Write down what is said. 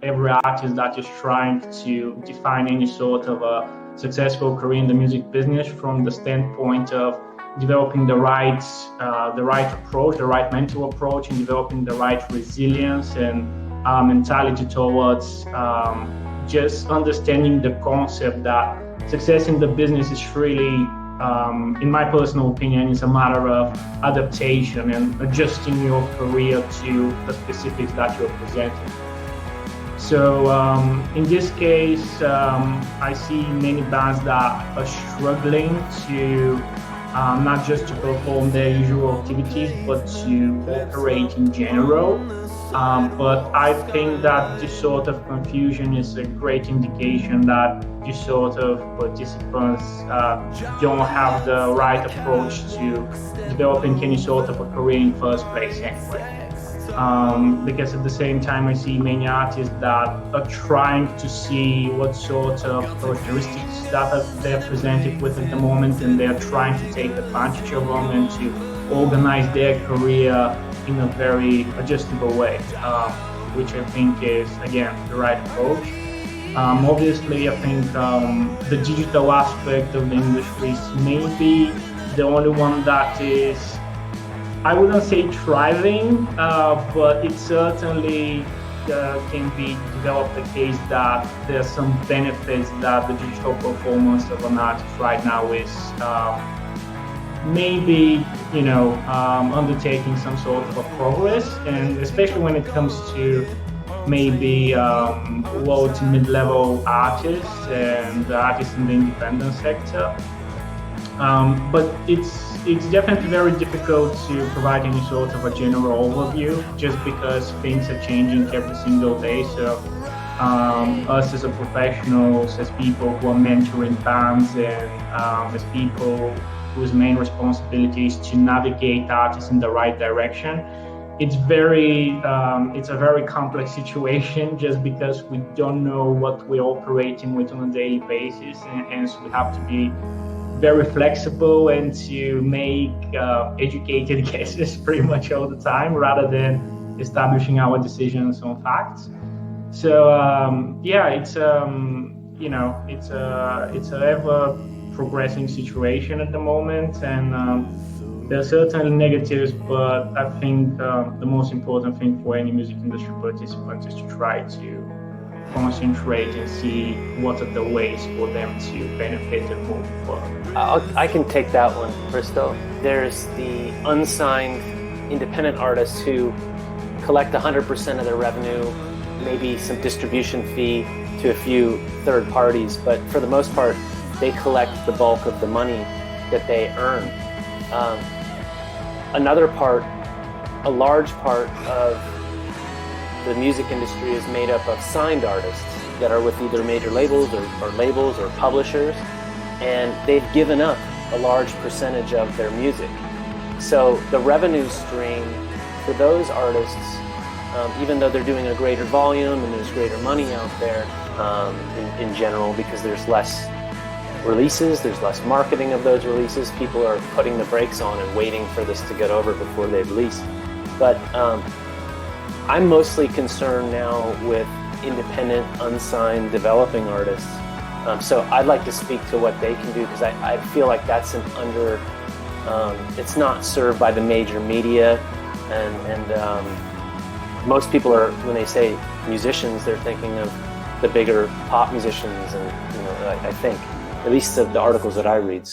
every artist that is trying to define any sort of a successful career in the music business from the standpoint of developing the right approach, the right mental approach, and developing the right resilience and mentality towards just understanding the concept that success in the business is really, in my personal opinion, is a matter of adaptation and adjusting your career to the specifics that you're presenting. So in this case, I see many bands that are struggling to not just to perform their usual activities, but to operate in general. But I think that this sort of confusion is a great indication that this sort of participants don't have the right approach to developing any sort of a career in first place anyway. Because at the same time I see many artists that are trying to see what sort of characteristics that they're presented with at the moment, and they're trying to take advantage of them and to organize their career in a very adjustable way, which I think is, again, the right approach. Obviously, I think the digital aspect of the industry is maybe the only one that is, I wouldn't say thriving, but it certainly can be developed the case that there's some benefits that the digital performance of an artist right now is maybe, undertaking some sort of a progress, and especially when it comes to maybe low to mid-level artists and artists in the independent sector. But it's definitely very difficult to provide any sort of a general overview, just because things are changing every single day. So us as a professionals, as people who are mentoring bands, and as people whose main responsibility is to navigate artists in the right direction, it's a very complex situation, just because we don't know what we're operating with on a daily basis, and hence we have to be very flexible and to make educated guesses pretty much all the time, rather than establishing our decisions on facts. So it's a ever progressing situation at the moment, and there are certainly negatives, but I think the most important thing for any music industry participant is to try to concentrate and see what are the ways for them to benefit and move forward. I can take that one, Hristo. There's the unsigned independent artists who collect 100% of their revenue, maybe some distribution fee to a few third parties, but for the most part, they collect the bulk of the money that they earn. Another part, a large part of the music industry is made up of signed artists that are with either major labels or labels or publishers, and they've given up a large percentage of their music. So the revenue stream for those artists, even though they're doing a greater volume and there's greater money out there in general, because there's less releases, there's less marketing of those releases, people are putting the brakes on and waiting for this to get over before they release. But I'm mostly concerned now with independent, unsigned, developing artists. So I'd like to speak to what they can do, because I feel like that's it's not served by the major media, and most people are, when they say musicians, they're thinking of the bigger pop musicians, and I think, at least the articles that I read.